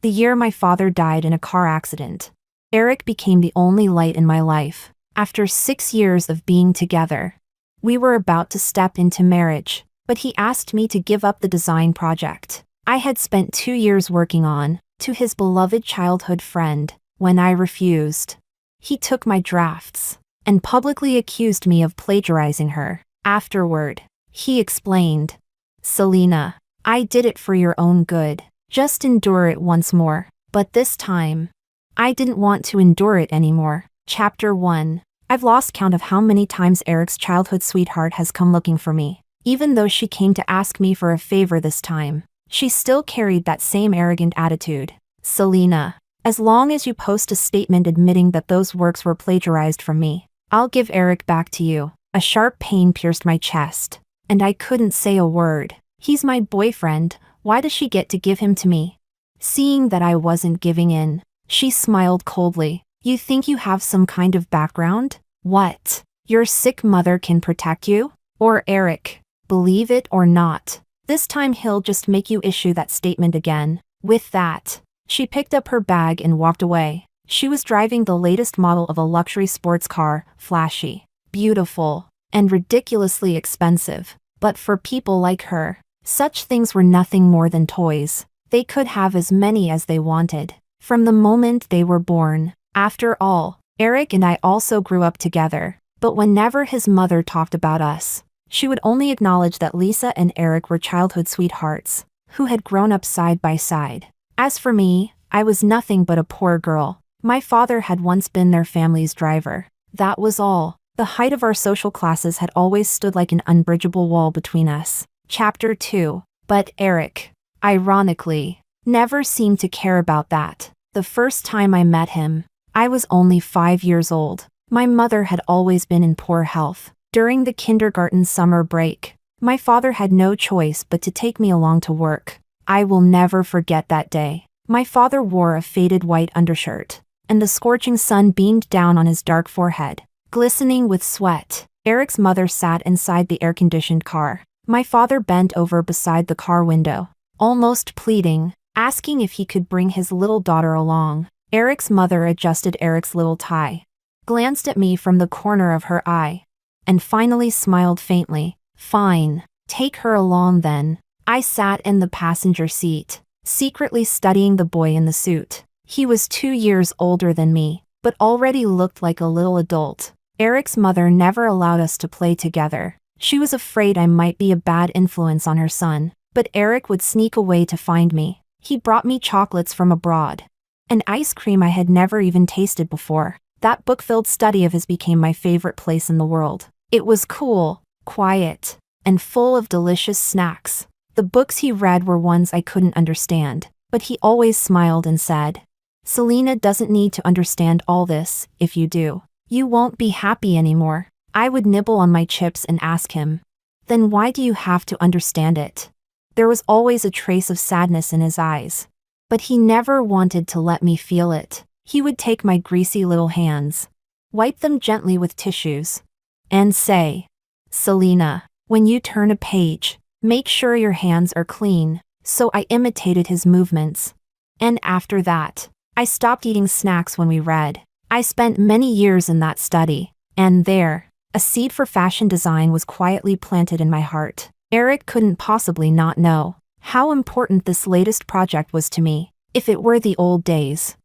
The year my father died in a car accident. Eric became the only light in my life. After 6 years of being together, we were about to step into marriage, but he asked me to give up the design project I had spent 2 years working on, to his beloved childhood friend. When I refused, he took my drafts and publicly accused me of plagiarizing her. Afterward, he explained, "Selena, I did it for your own good. Just endure it once more." But this time, I didn't want to endure it anymore. Chapter 1. I've lost count of how many times Eric's childhood sweetheart has come looking for me. Even though she came to ask me for a favor this time, she still carried that same arrogant attitude. "Selena, as long as you post a statement admitting that those works were plagiarized from me, I'll give Eric back to you." A sharp pain pierced my chest, and I couldn't say a word. He's my boyfriend, why does she get to give him to me? Seeing that I wasn't giving in, she smiled coldly. "You think you have some kind of background? What? Your sick mother can protect you? Or Eric? Believe it or not, this time he'll just make you issue that statement again." With that, she picked up her bag and walked away. She was driving the latest model of a luxury sports car, flashy, beautiful, and ridiculously expensive. But for people like her, such things were nothing more than toys. They could have as many as they wanted, from the moment they were born. After all, Eric and I also grew up together, but whenever his mother talked about us, she would only acknowledge that Lisa and Eric were childhood sweethearts, who had grown up side by side. As for me, I was nothing but a poor girl. My father had once been their family's driver. That was all. The height of our social classes had always stood like an unbridgeable wall between us. Chapter 2. But Eric, ironically, never seemed to care about that. The first time I met him, I was only 5 years old. My mother had always been in poor health. During the kindergarten summer break, my father had no choice but to take me along to work. I will never forget that day. My father wore a faded white undershirt, and the scorching sun beamed down on his dark forehead, glistening with sweat. Eric's mother sat inside the air-conditioned car. My father bent over beside the car window, almost pleading, asking if he could bring his little daughter along. Eric's mother adjusted Eric's little tie, glanced at me from the corner of her eye, and finally smiled faintly. "Fine, take her along then." I sat in the passenger seat, secretly studying the boy in the suit. He was 2 years older than me, but already looked like a little adult. Eric's mother never allowed us to play together. She was afraid I might be a bad influence on her son, but Eric would sneak away to find me. He brought me chocolates from abroad, and ice cream I had never even tasted before. That book-filled study of his became my favorite place in the world. It was cool, quiet, and full of delicious snacks. The books he read were ones I couldn't understand, but he always smiled and said, "Selena doesn't need to understand all this. If you do, you won't be happy anymore." I would nibble on my chips and ask him, "Then why do you have to understand it?" There was always a trace of sadness in his eyes, but he never wanted to let me feel it. He would take my greasy little hands, wipe them gently with tissues, and say, "Selena, when you turn a page, make sure your hands are clean." So I imitated his movements. And after that, I stopped eating snacks when we read. I spent many years in that study, and there, a seed for fashion design was quietly planted in my heart. Eric couldn't possibly not know how important this latest project was to me. If it were the old days,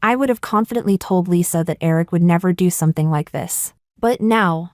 I would have confidently told Lisa that Eric would never do something like this. But now,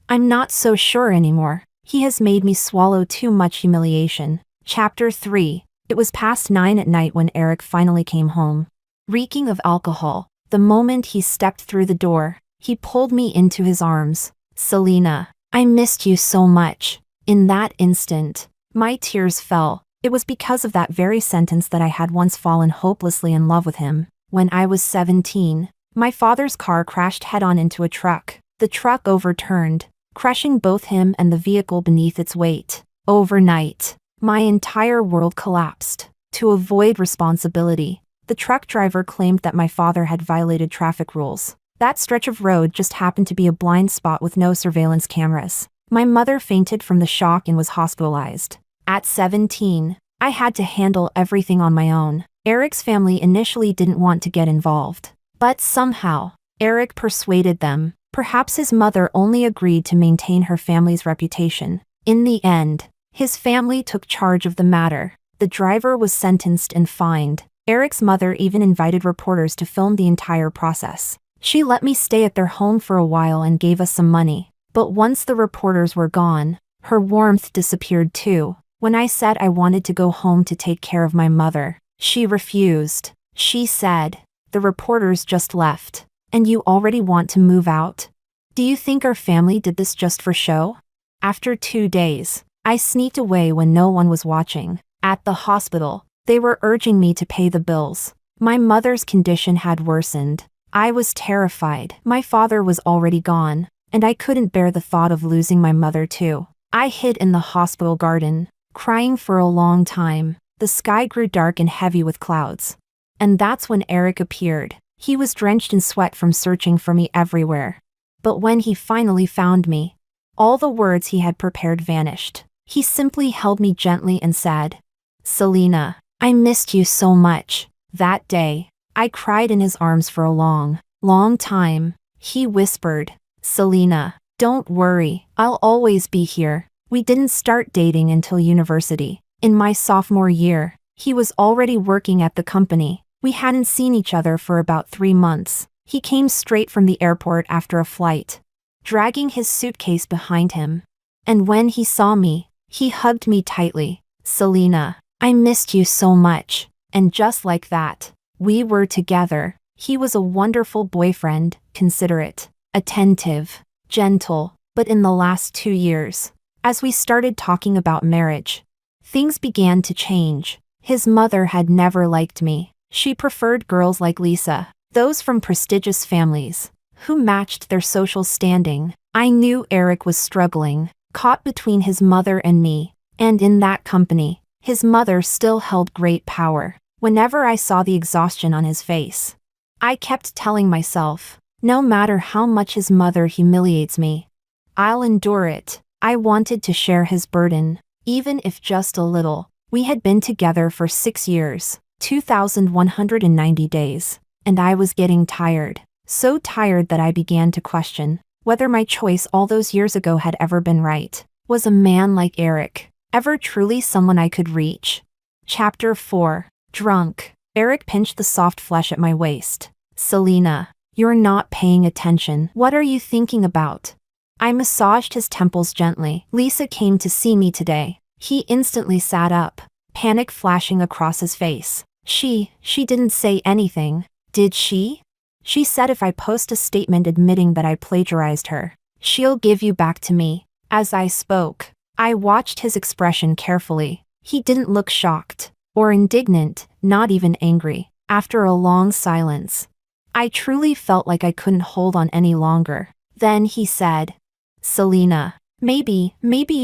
I'm not so sure anymore. He has made me swallow too much humiliation. Chapter 3. It was past 9 at night when Eric finally came home, reeking of alcohol. The moment he stepped through the door, he pulled me into his arms. "Selena, I missed you so much." In that instant, my tears fell. It was because of that very sentence that I had once fallen hopelessly in love with him. When I was 17, my father's car crashed head-on into a truck. The truck overturned, crushing both him and the vehicle beneath its weight. Overnight, my entire world collapsed. To avoid responsibility, the truck driver claimed that my father had violated traffic rules. That stretch of road just happened to be a blind spot with no surveillance cameras. My mother fainted from the shock and was hospitalized. At 17, I had to handle everything on my own. Eric's family initially didn't want to get involved. But somehow, Eric persuaded them. Perhaps his mother only agreed to maintain her family's reputation. In the end, his family took charge of the matter. The driver was sentenced and fined. Eric's mother even invited reporters to film the entire process. She let me stay at their home for a while and gave us some money. But once the reporters were gone, her warmth disappeared too. When I said I wanted to go home to take care of my mother, she refused. She said, "The reporters just left, and you already want to move out? Do you think our family did this just for show?" After 2 days, I sneaked away when no one was watching. At the hospital, they were urging me to pay the bills. My mother's condition had worsened. I was terrified. My father was already gone, and I couldn't bear the thought of losing my mother too. I hid in the hospital garden, crying for a long time. The sky grew dark and heavy with clouds. And that's when Eric appeared. He was drenched in sweat from searching for me everywhere. But when he finally found me, all the words he had prepared vanished. He simply held me gently and said, "Selena, I missed you so much." That day, I cried in his arms for a long, long time. He whispered, "Selena, don't worry, I'll always be here." We didn't start dating until university. In my sophomore year, he was already working at the company. We hadn't seen each other for about 3 months. He came straight from the airport after a flight, dragging his suitcase behind him. And when he saw me, he hugged me tightly. "Selena, I missed you so much." And just like that, we were together. He was a wonderful boyfriend, considerate, attentive, gentle. But in the last 2 years, as we started talking about marriage, things began to change. His mother had never liked me. She preferred girls like Lisa, those from prestigious families, who matched their social standing. I knew Eric was struggling, caught between his mother and me, and in that company, his mother still held great power. Whenever I saw the exhaustion on his face, I kept telling myself, no matter how much his mother humiliates me, I'll endure it. I wanted to share his burden, even if just a little. We had been together for 6 years, 2,190 days, and I was getting tired. So tired that I began to question whether my choice all those years ago had ever been right. Was a man like Eric ever truly someone I could reach? Chapter 4. Drunk. Eric pinched the soft flesh at my waist. "Selena, you're not paying attention. What are you thinking about?" I massaged his temples gently. "Lisa came to see me today." He instantly sat up, panic flashing across his face. She didn't say anything, did she? She said if I post a statement admitting that I plagiarized her, she'll give you back to me." As I spoke, I watched his expression carefully. He didn't look shocked or indignant, not even angry. After a long silence, I truly felt like I couldn't hold on any longer. Then he said, "Selena, maybe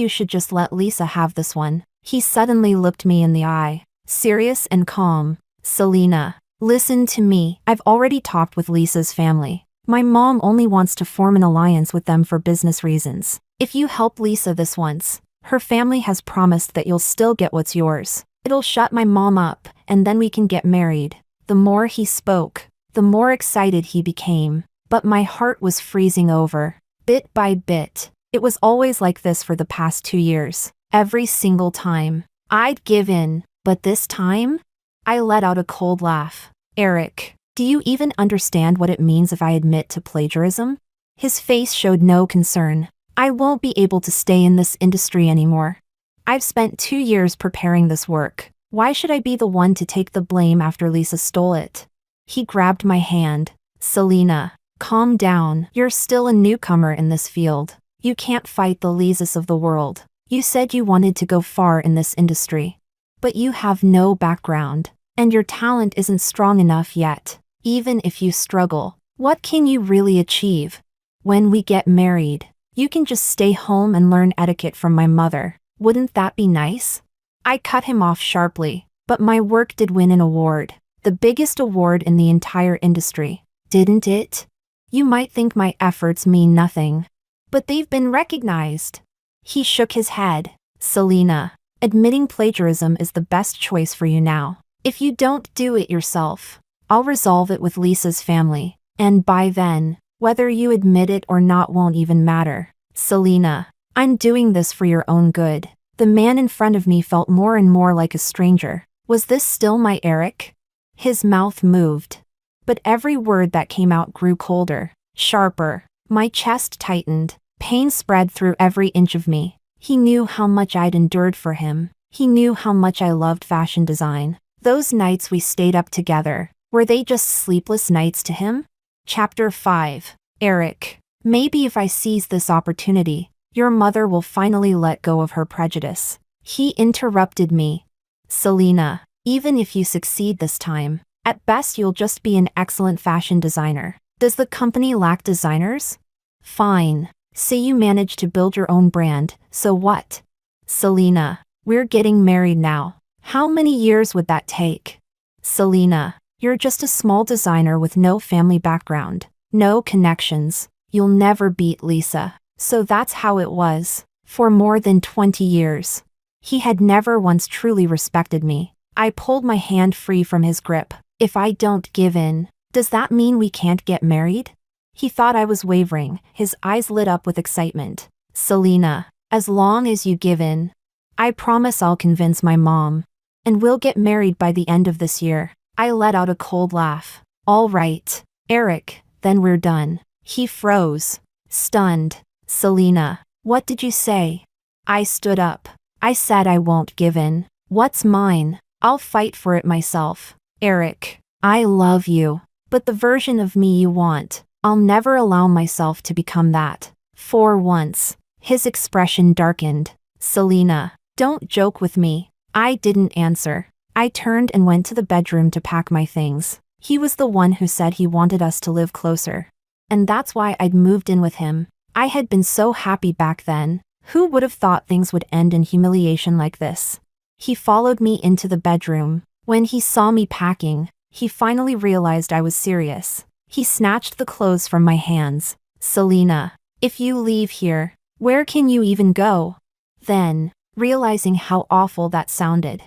you should just let Lisa have this one." He suddenly looked me in the eye, serious and calm. "Selena, listen to me. I've already talked with Lisa's family. My mom only wants to form an alliance with them for business reasons. If you help Lisa this once, her family has promised that you'll still get what's yours. It'll shut my mom up, and then we can get married." The more he spoke, the more excited he became. But my heart was freezing over. Bit by bit, it was always like this for the past 2 years. Every single time, I'd give in. But this time, I let out a cold laugh. "Eric, do you even understand what it means if I admit to plagiarism?" His face showed no concern. "I won't be able to stay in this industry anymore. I've spent 2 years preparing this work. Why should I be the one to take the blame after Lisa stole it?" He grabbed my hand. "Selena, calm down. You're still a newcomer in this field. You can't fight the Lisas of the world. You said you wanted to go far in this industry, but you have no background, and your talent isn't strong enough yet. Even if you struggle, what can you really achieve? When we get married, you can just stay home and learn etiquette from my mother. Wouldn't that be nice?" I cut him off sharply. "But my work did win an award. The biggest award in the entire industry, didn't it? You might think my efforts mean nothing, but they've been recognized." He shook his head. "Selena, admitting plagiarism is the best choice for you now. If you don't do it yourself, I'll resolve it with Lisa's family. And by then, whether you admit it or not won't even matter. Selena, I'm doing this for your own good. The man in front of me felt more and more like a stranger. Was this still my Eric? His mouth moved, but every word that came out grew colder, sharper. My chest tightened. Pain spread through every inch of me. He knew how much I'd endured for him. He knew how much I loved fashion design. Those nights we stayed up together, were they just sleepless nights to him? Chapter 5. Eric, maybe if I seize this opportunity, your mother will finally let go of her prejudice. He interrupted me. Selena, even if you succeed this time, at best you'll just be an excellent fashion designer. Does the company lack designers? Fine. Say you manage to build your own brand, so what? Selena, we're getting married now. How many years would that take? Selena, you're just a small designer with no family background, no connections. You'll never beat Lisa. So that's how it was. For more than 20 years. He had never once truly respected me. I pulled my hand free from his grip. If I don't give in, does that mean we can't get married? He thought I was wavering. His eyes lit up with excitement. Selena, as long as you give in, I promise I'll convince my mom. And we'll get married by the end of this year. I let out a cold laugh. All right, Eric, then we're done. He froze, stunned. Selena, what did you say? I stood up. I said I won't give in. What's mine? I'll fight for it myself. Eric, I love you. But the version of me you want, I'll never allow myself to become that. For once, his expression darkened. Selena, don't joke with me. I didn't answer. I turned and went to the bedroom to pack my things. He was the one who said he wanted us to live closer. And that's why I'd moved in with him. I had been so happy back then. Who would have thought things would end in humiliation like this? He followed me into the bedroom. When he saw me packing, he finally realized I was serious. He snatched the clothes from my hands. Selena, if you leave here, where can you even go? Then, realizing how awful that sounded,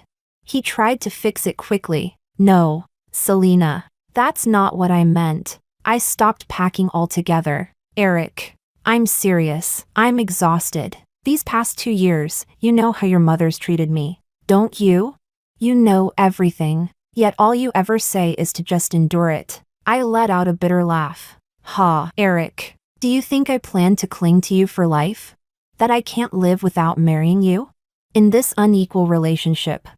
he tried to fix it quickly. No, Selena, that's not what I meant. I stopped packing altogether. Eric, I'm serious. I'm exhausted. These past 2 years, you know how your mother's treated me, don't you? You know everything, yet all you ever say is to just endure it. I let out a bitter laugh. Ha, Eric, do you think I plan to cling to you for life? That I can't live without marrying you? In this unequal relationship,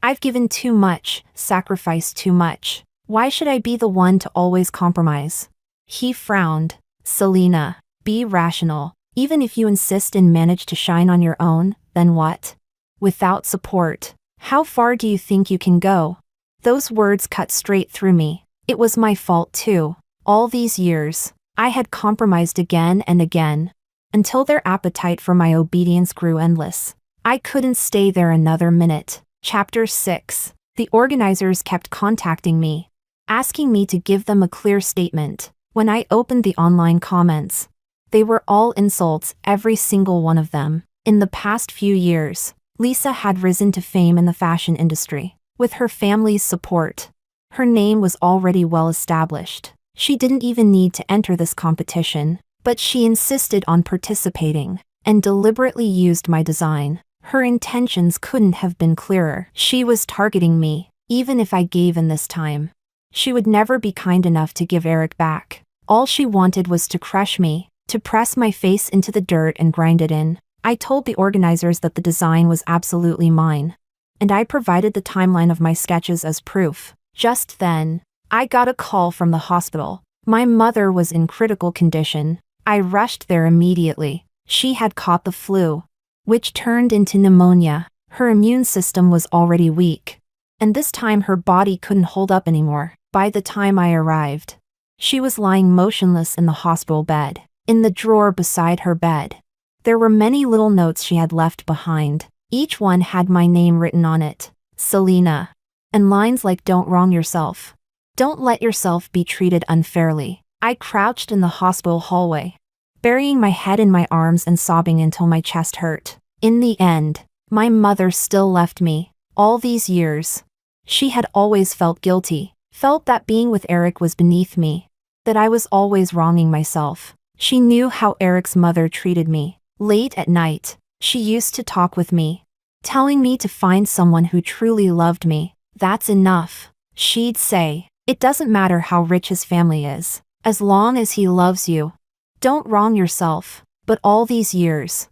I've given too much, sacrificed too much. Why should I be the one to always compromise? He frowned. Selena, be rational. Even if you insist and manage to shine on your own, then what? Without support, how far do you think you can go? Those words cut straight through me. It was my fault too. All these years, I had compromised again and again, until their appetite for my obedience grew endless. I couldn't stay there another minute. Chapter 6. The organizers kept contacting me, asking me to give them a clear statement. When I opened the online comments, they were all insults, every single one of them. In the past few years, Lisa had risen to fame in the fashion industry. With her family's support, her name was already well established. She didn't even need to enter this competition, but she insisted on participating and deliberately used my design. Her intentions couldn't have been clearer. She was targeting me, even if I gave in this time. She would never be kind enough to give Eric back. All she wanted was to crush me, to press my face into the dirt and grind it in. I told the organizers that the design was absolutely mine, and I provided the timeline of my sketches as proof. Just then, I got a call from the hospital. My mother was in critical condition. I rushed there immediately. She had caught the flu, which turned into pneumonia. Her immune system was already weak, and this time her body couldn't hold up anymore. By the time I arrived, she was lying motionless in the hospital bed. In the drawer beside her bed, there were many little notes she had left behind. Each one had my name written on it. Selena. And lines like "Don't wrong yourself. Don't let yourself be treated unfairly." I crouched in the hospital hallway, burying my head in my arms and sobbing until my chest hurt. In the end, my mother still left me. All these years, She had always felt guilty, felt that being with Eric was beneath me, that I was always wronging myself. She knew how Eric's mother treated me. Late at night, she used to talk with me, telling me to find someone who truly loved me. That's enough, she'd say. It doesn't matter how rich his family is, as long as he loves you. Don't wrong yourself. But all these years,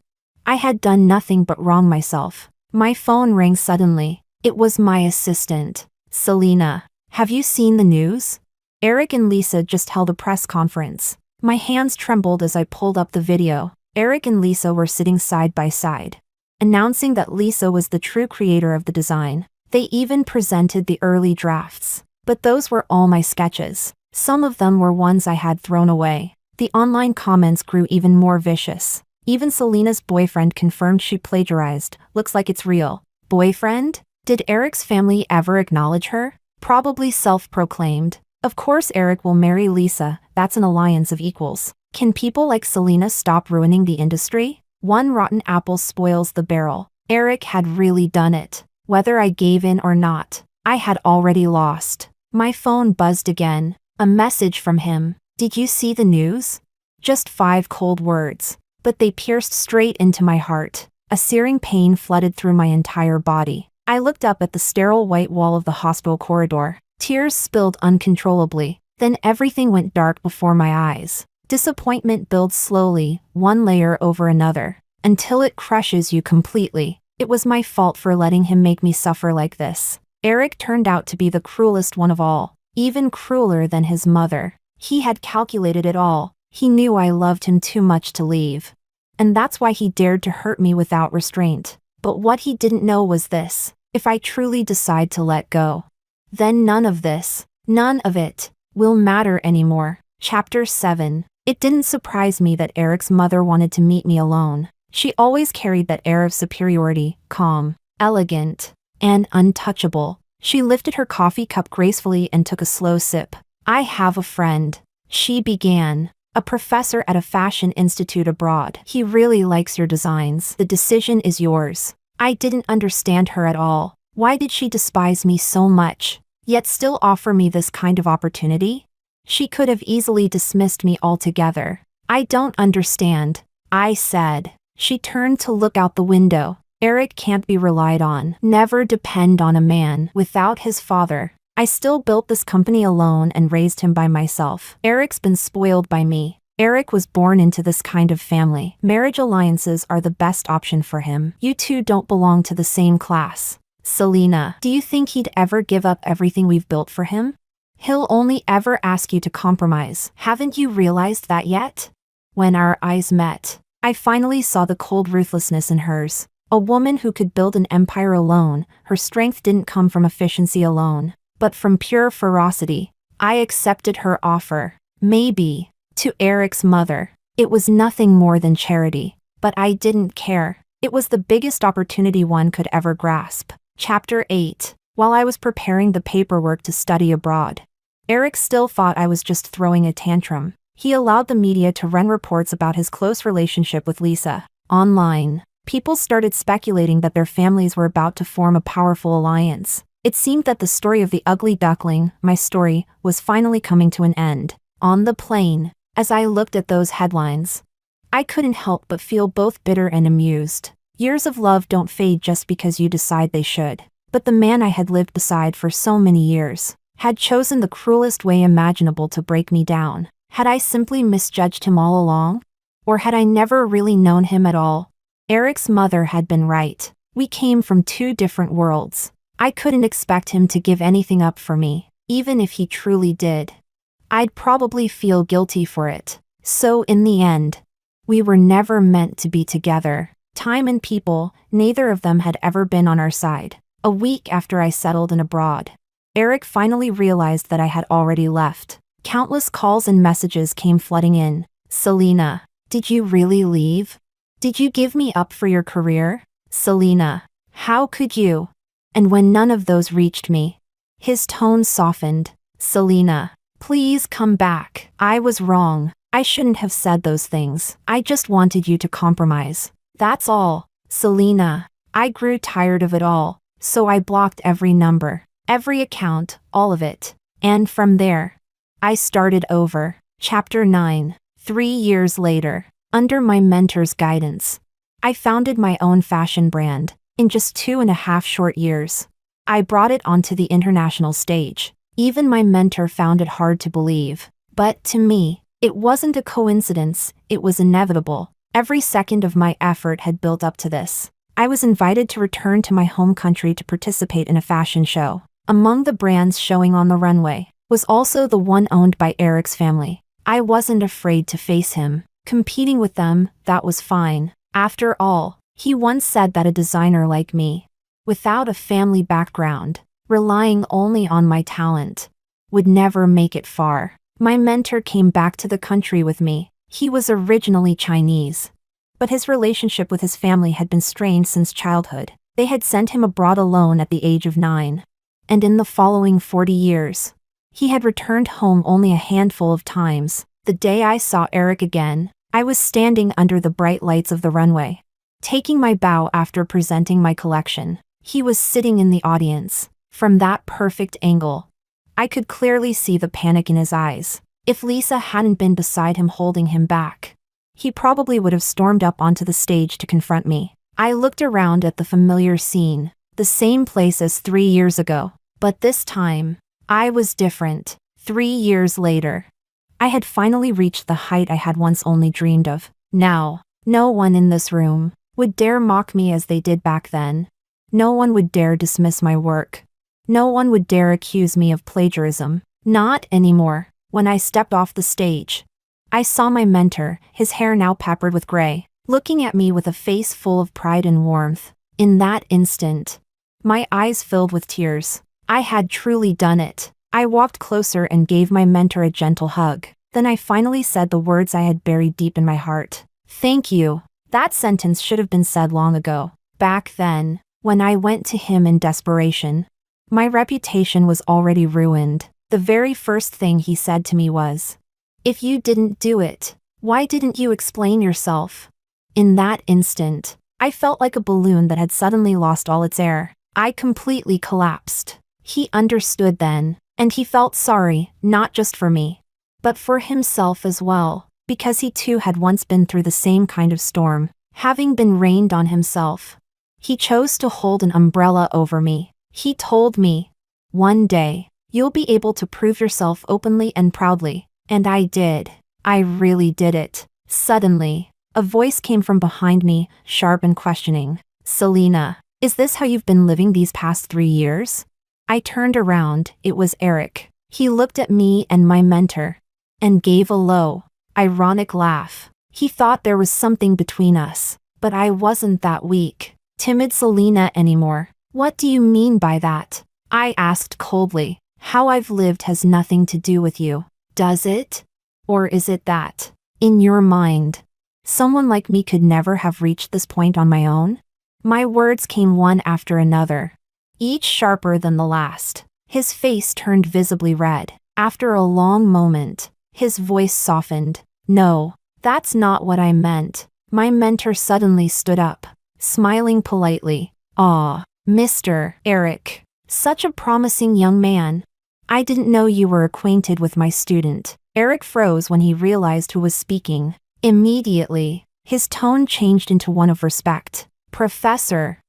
I had done nothing but wrong myself. My phone rang suddenly. It was my assistant. Selena, have you seen the news? Eric and Lisa just held a press conference. My hands trembled as I pulled up the video. Eric and Lisa were sitting side by side, announcing that Lisa was the true creator of the design. They even presented the early drafts. But those were all my sketches. Some of them were ones I had thrown away. The online comments grew even more vicious. Even Selena's boyfriend confirmed she plagiarized. Looks like it's real. Boyfriend? Did Eric's family ever acknowledge her? Probably self-proclaimed. Of course Eric will marry Lisa, that's an alliance of equals. Can people like Selena stop ruining the industry? One rotten apple spoils the barrel. Eric had really done it. Whether I gave in or not, I had already lost. My phone buzzed again. A message from him. Did you see the news? Just 5 cold words, but they pierced straight into my heart. A searing pain flooded through my entire body. I looked up at the sterile white wall of the hospital corridor. Tears spilled uncontrollably. Then everything went dark before my eyes. Disappointment builds slowly, one layer over another, until it crushes you completely. It was my fault for letting him make me suffer like this. Eric turned out to be the cruelest one of all, even crueler than his mother. He had calculated it all. He knew I loved him too much to leave. And that's why he dared to hurt me without restraint. But what he didn't know was this. If I truly decide to let go, then none of this, none of it, will matter anymore. Chapter 7. It didn't surprise me that Eric's mother wanted to meet me alone. She always carried that air of superiority, calm, elegant, and untouchable. She lifted her coffee cup gracefully and took a slow sip. I have a friend, she began. A professor at a fashion institute abroad. He really likes your designs. The decision is yours. I didn't understand her at all. Why did she despise me so much, yet still offer me this kind of opportunity? She could have easily dismissed me altogether. I don't understand, I said. She turned to look out the window. Eric can't be relied on. Never depend on a man without his father. I still built this company alone and raised him by myself. Eric's been spoiled by me. Eric was born into this kind of family. Marriage alliances are the best option for him. You two don't belong to the same class. Selena, do you think he'd ever give up everything we've built for him? He'll only ever ask you to compromise. Haven't you realized that yet? When our eyes met, I finally saw the cold ruthlessness in hers. A woman who could build an empire alone. Her strength didn't come from efficiency alone, but from pure ferocity. I accepted her offer. Maybe, to Eric's mother, it was nothing more than charity, but I didn't care. It was the biggest opportunity one could ever grasp. Chapter 8. While I was preparing the paperwork to study abroad, Eric still thought I was just throwing a tantrum. He allowed the media to run reports about his close relationship with Lisa. Online, people started speculating that their families were about to form a powerful alliance. It seemed that the story of the ugly duckling, my story, was finally coming to an end. On the plane, as I looked at those headlines, I couldn't help but feel both bitter and amused. Years of love don't fade just because you decide they should. But the man I had lived beside for so many years had chosen the cruelest way imaginable to break me down. Had I simply misjudged him all along? Or had I never really known him at all? Eric's mother had been right. We came from 2 different worlds. I couldn't expect him to give anything up for me, even if he truly did. I'd probably feel guilty for it. So in the end, we were never meant to be together. Time and people, neither of them had ever been on our side. A week after I settled in abroad, Eric finally realized that I had already left. Countless calls and messages came flooding in. Selena, did you really leave? Did you give me up for your career? Selena, how could you? And when none of those reached me, his tone softened. Selena, please come back. I was wrong. I shouldn't have said those things. I just wanted you to compromise. That's all. Selena, I grew tired of it all, so I blocked every number. Every account, all of it. And from there, I started over. Chapter 9. 3 years later, under my mentor's guidance, I founded my own fashion brand. In just 2.5 short years, I brought it onto the international stage. Even my mentor found it hard to believe. But to me, it wasn't a coincidence, it was inevitable. Every second of my effort had built up to this. I was invited to return to my home country to participate in a fashion show. Among the brands showing on the runway was also the one owned by Eric's family. I wasn't afraid to face him. Competing with them, that was fine. After all, he once said that a designer like me, without a family background, relying only on my talent, would never make it far. My mentor came back to the country with me. He was originally Chinese, but his relationship with his family had been strained since childhood. They had sent him abroad alone at the age of 9. And in the following 40 years, he had returned home only a handful of times. The day I saw Eric again, I was standing under the bright lights of the runway, taking my bow after presenting my collection. He was sitting in the audience. From that perfect angle, I could clearly see the panic in his eyes. If Lisa hadn't been beside him holding him back, he probably would have stormed up onto the stage to confront me. I looked around at the familiar scene, the same place as 3 years ago. But this time, I was different. 3 years later, I had finally reached the height I had once only dreamed of. Now, no one in this room would dare mock me as they did back then. No one would dare dismiss my work. No one would dare accuse me of plagiarism. Not anymore. When I stepped off the stage, I saw my mentor, his hair now peppered with gray, looking at me with a face full of pride and warmth. In that instant, my eyes filled with tears. I had truly done it. I walked closer and gave my mentor a gentle hug. Then I finally said the words I had buried deep in my heart. Thank you. That sentence should have been said long ago. Back then, when I went to him in desperation, my reputation was already ruined. The very first thing he said to me was, "If you didn't do it, why didn't you explain yourself?" In that instant, I felt like a balloon that had suddenly lost all its air. I completely collapsed. He understood then, and he felt sorry, not just for me, but for himself as well, because he too had once been through the same kind of storm, having been rained on himself. He chose to hold an umbrella over me. He told me, "One day, you'll be able to prove yourself openly and proudly." And I did. I really did it. Suddenly, a voice came from behind me, sharp and questioning. "Selena, is this how you've been living these past 3 years?" I turned around. It was Eric. He looked at me and my mentor, and gave a low, ironic laugh. He thought there was something between us, but I wasn't that weak, timid Selena anymore. "What do you mean by that?" I asked coldly. "How I've lived has nothing to do with you, does it? Or is it that, in your mind, someone like me could never have reached this point on my own?" My words came one after another, each sharper than the last. His face turned visibly red. After a long moment, his voice softened. "No, that's not what I meant." My mentor suddenly stood up, smiling politely. "Aw, Mr. Eric, such a promising young man. I didn't know you were acquainted with my student." Eric froze when he realized who was speaking. Immediately, his tone changed into one of respect. "Professor,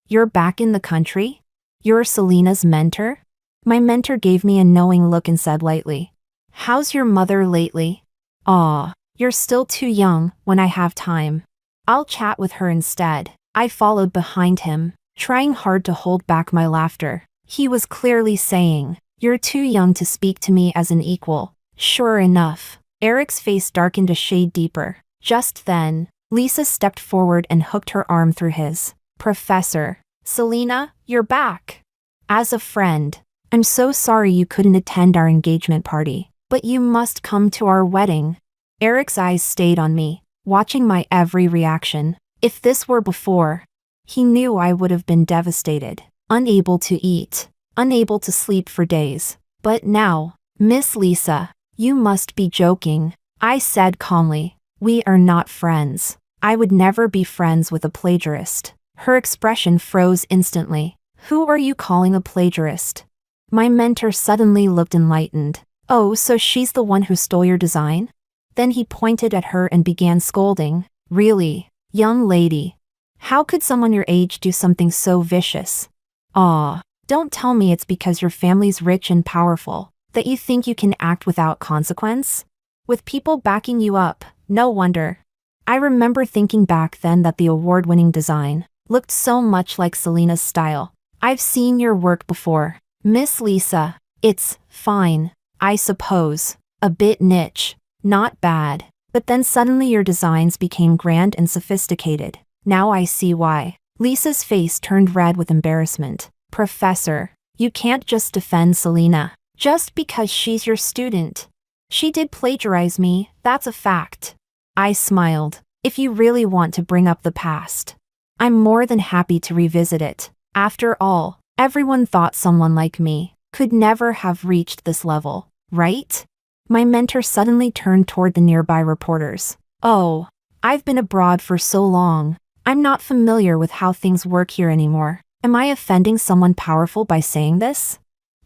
you're back in the country? You're Selena's mentor?" My mentor gave me a knowing look and said lightly, "How's your mother lately?" "Aw, you're still too young. When I have time, I'll chat with her instead." I followed behind him, trying hard to hold back my laughter. He was clearly saying, "You're too young to speak to me as an equal." Sure enough, Eric's face darkened a shade deeper. Just then, Lisa stepped forward and hooked her arm through his. "Professor, Selena, you're back. As a friend, I'm so sorry you couldn't attend our engagement party, but you must come to our wedding." Eric's eyes stayed on me, watching my every reaction. If this were before, he knew I would have been devastated, unable to eat, unable to sleep for days. But now, "Miss Lisa, you must be joking," I said calmly. "We are not friends. I would never be friends with a plagiarist." Her expression froze instantly. Who are you calling a plagiarist? My mentor suddenly looked enlightened. Oh, so she's the one who stole your design? Then he pointed at her and began scolding. Really, young lady? How could someone your age do something so vicious? Aw, don't tell me it's because your family's rich and powerful, that you think you can act without consequence? With people backing you up, no wonder. I remember thinking back then that the award-winning design looked so much like Selena's style. I've seen your work before, Miss Lisa. It's fine, I suppose. A bit niche. Not bad. But then suddenly your designs became grand and sophisticated. Now I see why. Lisa's face turned red with embarrassment. Professor, you can't just defend Selena just because she's your student. She did plagiarize me, that's a fact. I smiled. If you really want to bring up the past, I'm more than happy to revisit it. After all, everyone thought someone like me could never have reached this level, right? My mentor suddenly turned toward the nearby reporters. Oh, I've been abroad for so long. I'm not familiar with how things work here anymore. Am I offending someone powerful by saying this?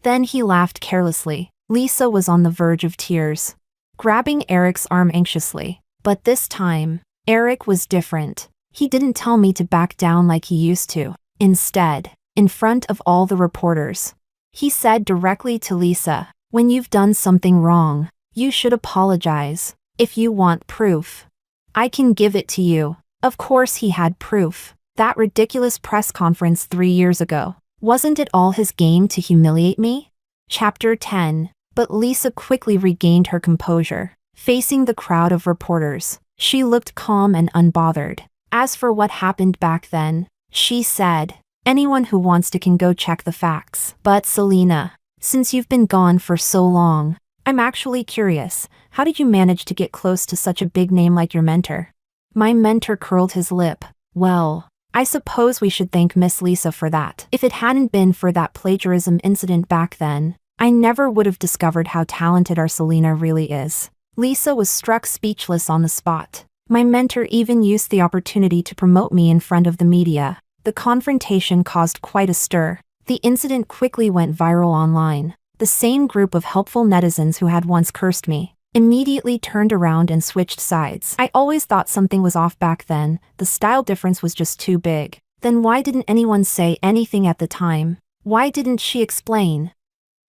Then he laughed carelessly. Lisa was on the verge of tears, grabbing Eric's arm anxiously. But this time, Eric was different. He didn't tell me to back down like he used to. Instead, in front of all the reporters, he said directly to Lisa, when you've done something wrong, you should apologize. If you want proof, I can give it to you. Of course he had proof. That ridiculous press conference 3 years ago. Wasn't it all his game to humiliate me? Chapter 10. But Lisa quickly regained her composure. Facing the crowd of reporters, she looked calm and unbothered. As for what happened back then, she said, anyone who wants to can go check the facts. But Selena, since you've been gone for so long, I'm actually curious, how did you manage to get close to such a big name like your mentor? My mentor curled his lip. Well, I suppose we should thank Miss Lisa for that. If it hadn't been for that plagiarism incident back then, I never would have discovered how talented our Selena really is. Lisa was struck speechless on the spot. My mentor even used the opportunity to promote me in front of the media. The confrontation caused quite a stir. The incident quickly went viral online. The same group of helpful netizens who had once cursed me immediately turned around and switched sides. I always thought something was off back then. The style difference was just too big. Then why didn't anyone say anything at the time? Why didn't she explain?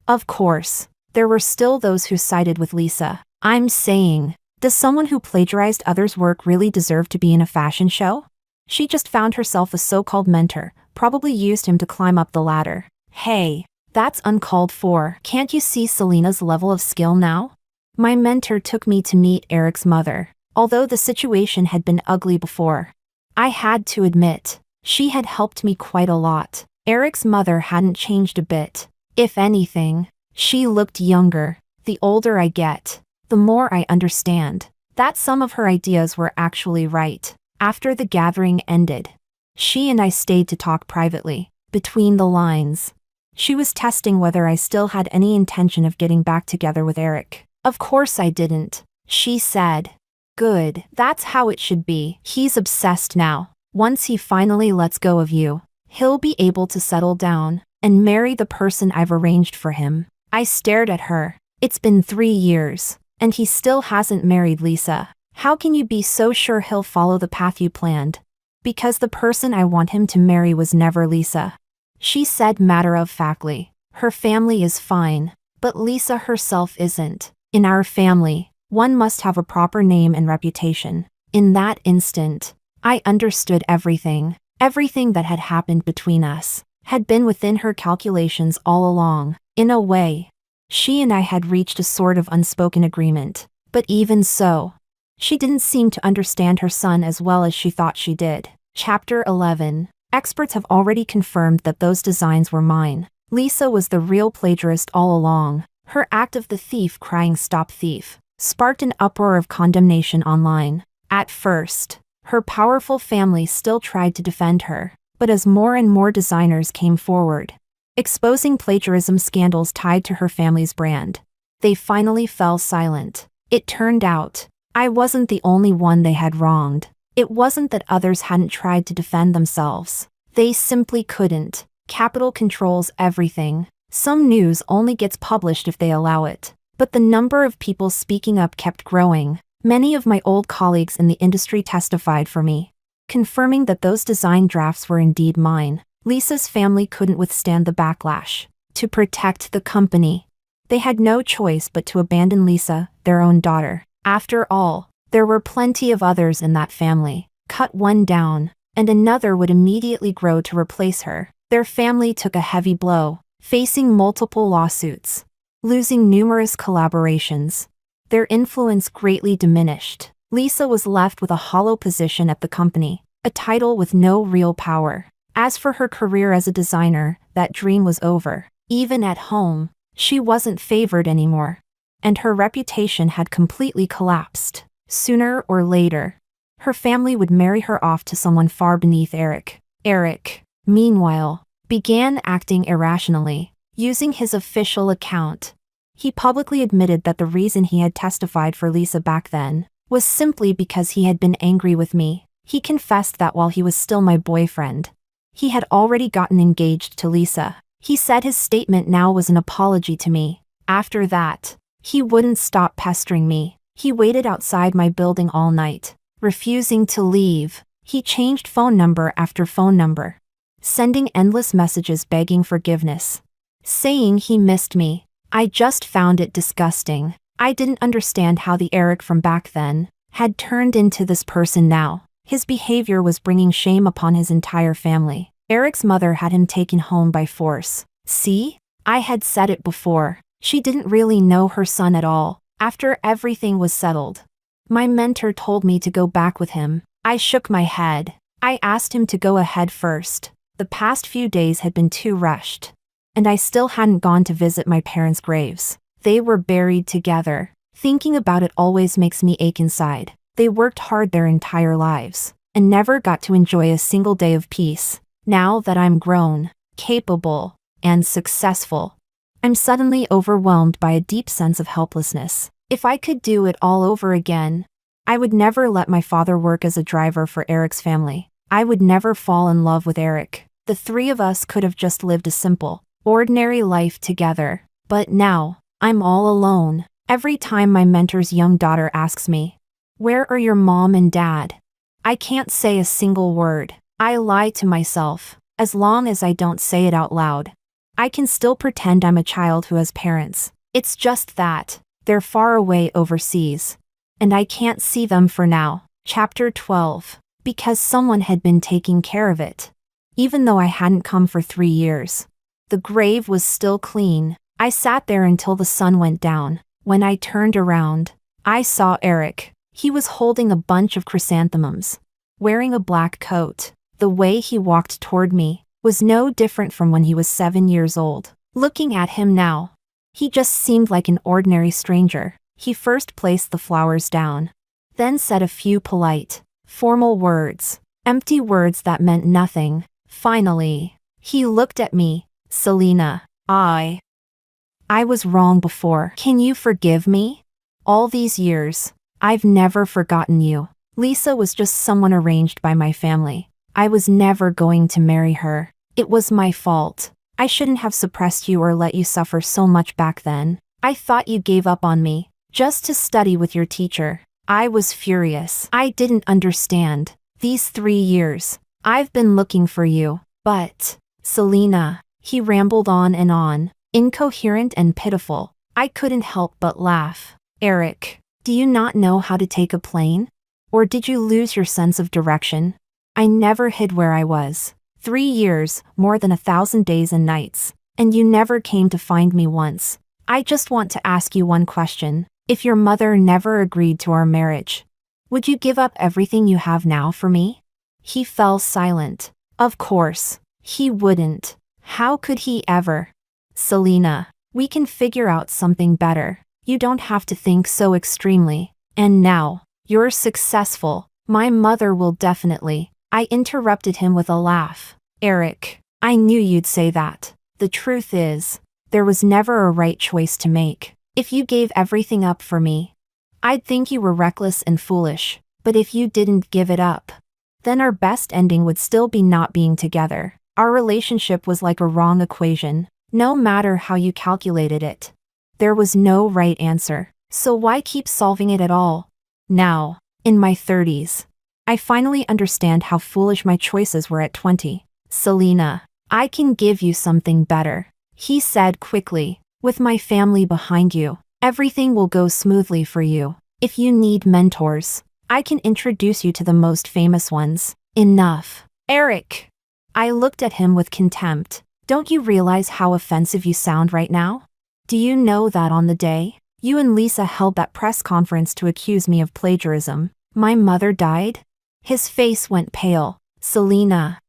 Of course, there were still those who sided with Lisa. I'm saying, does someone who plagiarized others' work really deserve to be in a fashion show? She just found herself a so-called mentor, probably used him to climb up the ladder. Hey, that's uncalled for. Can't you see Selena's level of skill now? My mentor took me to meet Eric's mother. Although the situation had been ugly before, I had to admit, she had helped me quite a lot. Eric's mother hadn't changed a bit. If anything, she looked younger. The older I get, the more I understand that some of her ideas were actually right. After the gathering ended, she and I stayed to talk privately. Between the lines, she was testing whether I still had any intention of getting back together with Eric. Of course I didn't, she said. Good, that's how it should be. He's obsessed now. Once he finally lets go of you, he'll be able to settle down and marry the person I've arranged for him. I stared at her. It's been 3 years, and he still hasn't married Lisa. How can you be so sure he'll follow the path you planned? Because the person I want him to marry was never Lisa. She said matter-of-factly. Her family is fine, but Lisa herself isn't. In our family, one must have a proper name and reputation. In that instant, I understood everything. Everything that had happened between us had been within her calculations all along. In a way, she and I had reached a sort of unspoken agreement. But even so, she didn't seem to understand her son as well as she thought she did. Chapter 11. Experts have already confirmed that those designs were mine. Lisa was the real plagiarist all along. Her act of the thief crying "Stop thief" sparked an uproar of condemnation online. At first, her powerful family still tried to defend her, but as more and more designers came forward, exposing plagiarism scandals tied to her family's brand, they finally fell silent. It turned out, I wasn't the only one they had wronged. It wasn't that others hadn't tried to defend themselves. They simply couldn't. Capital controls everything. Some news only gets published if they allow it. But the number of people speaking up kept growing. Many of my old colleagues in the industry testified for me, confirming that those design drafts were indeed mine. Lisa's family couldn't withstand the backlash. To protect the company, they had no choice but to abandon Lisa, their own daughter. After all, there were plenty of others in that family. Cut one down, and another would immediately grow to replace her. Their family took a heavy blow, facing multiple lawsuits, losing numerous collaborations. Their influence greatly diminished. Lisa was left with a hollow position at the company, a title with no real power. As for her career as a designer, that dream was over. Even at home, she wasn't favored anymore, and her reputation had completely collapsed. Sooner or later, her family would marry her off to someone far beneath Eric. Eric, meanwhile, began acting irrationally. Using his official account, he publicly admitted that the reason he had testified for Lisa back then was simply because he had been angry with me. He confessed that while he was still my boyfriend, he had already gotten engaged to Lisa. He said his statement now was an apology to me. After that, he wouldn't stop pestering me. He waited outside my building all night, refusing to leave. He changed phone number after phone number, sending endless messages begging forgiveness, saying he missed me. I just found it disgusting. I didn't understand how the Eric from back then had turned into this person now. His behavior was bringing shame upon his entire family. Eric's mother had him taken home by force. See? I had said it before. She didn't really know her son at all. After everything was settled, my mentor told me to go back with him. I shook my head. I asked him to go ahead first. The past few days had been too rushed, and I still hadn't gone to visit my parents' graves. They were buried together. Thinking about it always makes me ache inside. They worked hard their entire lives, and never got to enjoy a single day of peace. Now that I'm grown, capable, and successful, I'm suddenly overwhelmed by a deep sense of helplessness. If I could do it all over again, I would never let my father work as a driver for Eric's family. I would never fall in love with Eric. The three of us could have just lived a simple, ordinary life together. But now, I'm all alone. Every time my mentor's young daughter asks me, "Where are your mom and dad?" I can't say a single word. I lie to myself. As long as I don't say it out loud, I can still pretend I'm a child who has parents. It's just that they're far away overseas, and I can't see them for now. Chapter 12. Because someone had been taking care of it. Even though I hadn't come for 3 years, the grave was still clean. I sat there until the sun went down. When I turned around, I saw Eric. He was holding a bunch of chrysanthemums, wearing a black coat. The way he walked toward me was no different from when he was 7 years old. Looking at him now, he just seemed like an ordinary stranger. He first placed the flowers down, then said a few polite, formal words, empty words that meant nothing. Finally, he looked at me. "Selena, I was wrong before. Can you forgive me? All these years, I've never forgotten you. Lisa was just someone arranged by my family. I was never going to marry her. It was my fault. I shouldn't have suppressed you or let you suffer so much back then. I thought you gave up on me, just to study with your teacher." I was furious. I didn't understand. These 3 years, I've been looking for you. But, Selena, he rambled on, incoherent and pitiful. I couldn't help but laugh. "Eric, do you not know how to take a plane? Or did you lose your sense of direction?" I never hid where I was. 3 years, more than 1,000 days and nights, and you never came to find me once. I just want to ask you one question. If your mother never agreed to our marriage, would you give up everything you have now for me? He fell silent. Of course, he wouldn't. How could he ever? "Selena, we can figure out something better. You don't have to think so extremely. And now, you're successful. My mother will definitely." I interrupted him with a laugh. "Eric, I knew you'd say that. The truth is, there was never a right choice to make. If you gave everything up for me, I'd think you were reckless and foolish. But if you didn't give it up, then our best ending would still be not being together. Our relationship was like a wrong equation, no matter how you calculated it. There was no right answer, so why keep solving it at all? Now, in my 30s, I finally understand how foolish my choices were at 20. Selena, I can give you something better, he said quickly. With my family behind you, everything will go smoothly for you. If you need mentors, I can introduce you to the most famous ones. Enough. Eric. I looked at him with contempt. Don't you realize how offensive you sound right now? Do you know that on the day you and Lisa held that press conference to accuse me of plagiarism, my mother died? His face went pale. Selena.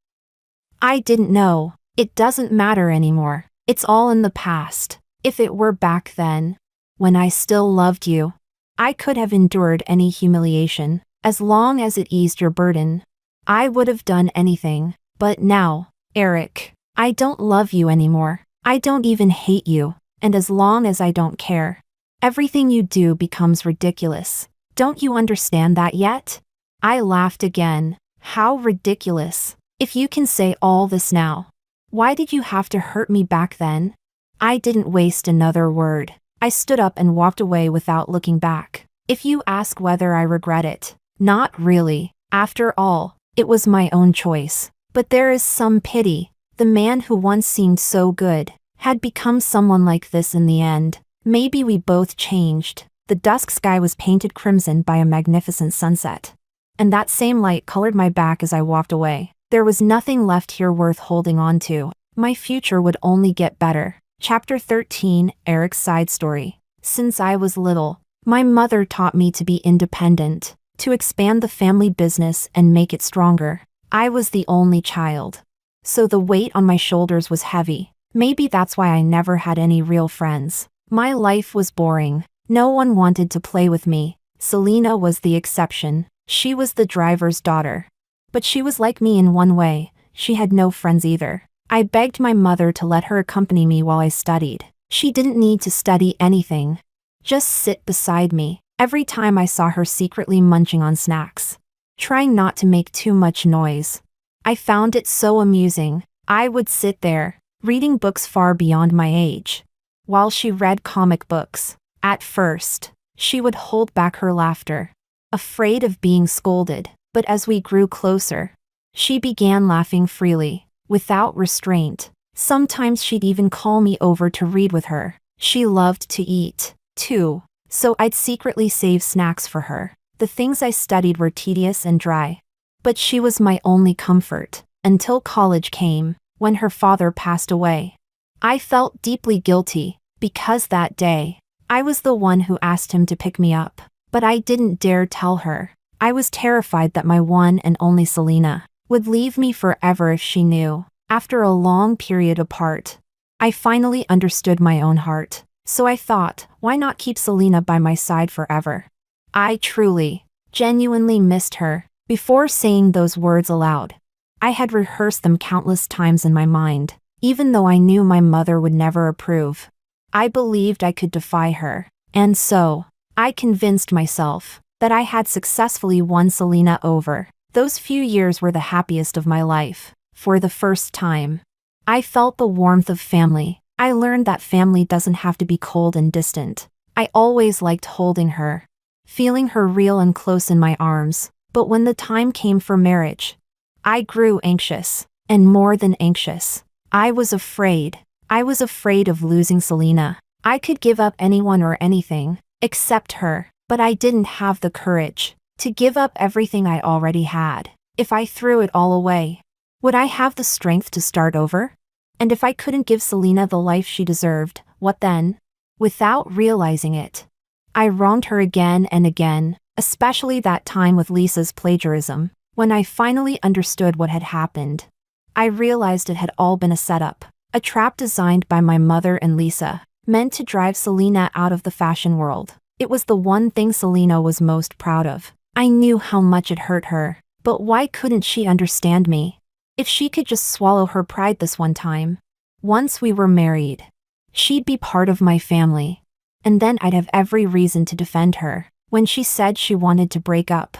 I didn't know. It doesn't matter anymore. It's all in the past. If it were back then, when I still loved you, I could have endured any humiliation, as long as it eased your burden. I would have done anything, but now, Eric, I don't love you anymore. I don't even hate you, and as long as I don't care, everything you do becomes ridiculous. Don't you understand that yet? I laughed again. How ridiculous. If you can say all this now, why did you have to hurt me back then? I didn't waste another word. I stood up and walked away without looking back. If you ask whether I regret it, not really. After all, it was my own choice. But there is some pity. The man who once seemed so good had become someone like this in the end. Maybe we both changed. The dusk sky was painted crimson by a magnificent sunset, and that same light colored my back as I walked away. There was nothing left here worth holding on to. My future would only get better. Chapter 13, Eric's Side Story. Since I was little, my mother taught me to be independent, to expand the family business and make it stronger. I was the only child, so the weight on my shoulders was heavy. Maybe that's why I never had any real friends. My life was boring. No one wanted to play with me. Selena was the exception. She was the driver's daughter. But she was like me in one way. She had no friends either. I begged my mother to let her accompany me while I studied. She didn't need to study anything. Just sit beside me. Every time I saw her secretly munching on snacks, trying not to make too much noise, I found it so amusing. I would sit there, reading books far beyond my age, while she read comic books. At first, she would hold back her laughter, afraid of being scolded, but as we grew closer, she began laughing freely, without restraint. Sometimes she'd even call me over to read with her. She loved to eat, too, so I'd secretly save snacks for her. The things I studied were tedious and dry, but she was my only comfort, until college came, when her father passed away. I felt deeply guilty, because that day, I was the one who asked him to pick me up, but I didn't dare tell her. I was terrified that my one and only Selena would leave me forever if she knew. After a long period apart, I finally understood my own heart, so I thought, why not keep Selena by my side forever? I truly, genuinely missed her. Before saying those words aloud, I had rehearsed them countless times in my mind, even though I knew my mother would never approve. I believed I could defy her, and so, I convinced myself that I had successfully won Selena over. Those few years were the happiest of my life. For the first time, I felt the warmth of family. I learned that family doesn't have to be cold and distant. I always liked holding her, feeling her real and close in my arms. But when the time came for marriage, I grew anxious, and more than anxious, I was afraid. I was afraid of losing Selena. I could give up anyone or anything, except her, but I didn't have the courage to give up everything I already had. If I threw it all away, would I have the strength to start over? And if I couldn't give Selena the life she deserved, what then? Without realizing it, I wronged her again and again, especially that time with Lisa's plagiarism. When I finally understood what had happened, I realized it had all been a setup, a trap designed by my mother and Lisa, meant to drive Selena out of the fashion world. It was the one thing Selena was most proud of. I knew how much it hurt her, but why couldn't she understand me? If she could just swallow her pride this one time. Once we were married, she'd be part of my family, and then I'd have every reason to defend her. When she said she wanted to break up,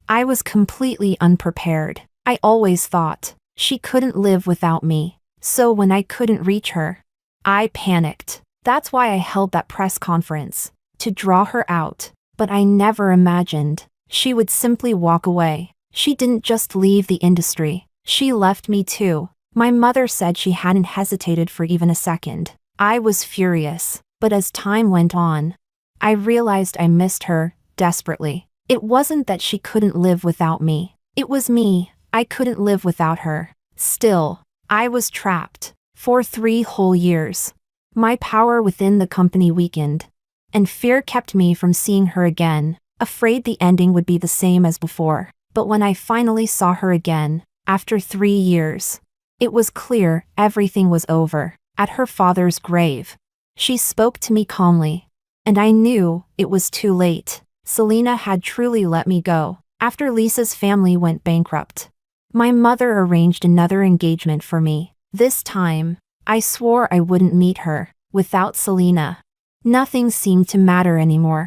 I was completely unprepared. I always thought She couldn't live without me. So when I couldn't reach her, I panicked. That's why I held that press conference, to draw her out. But I never imagined she would simply walk away. She didn't just leave the industry, she left me too. My mother said she hadn't hesitated for even a second. I was furious, but as time went on, I realized I missed her desperately. It wasn't that she couldn't live without me. It was me. I couldn't live without her. Still, I was trapped for 3 whole years. My power within the company weakened, and fear kept me from seeing her again, afraid the ending would be the same as before. But when I finally saw her again, after 3 years, it was clear everything was over. At her father's grave, she spoke to me calmly, and I knew it was too late. Selena had truly let me go. After Lisa's family went bankrupt, my mother arranged another engagement for me. This time, I swore I wouldn't meet her. Without Selena, nothing seemed to matter anymore.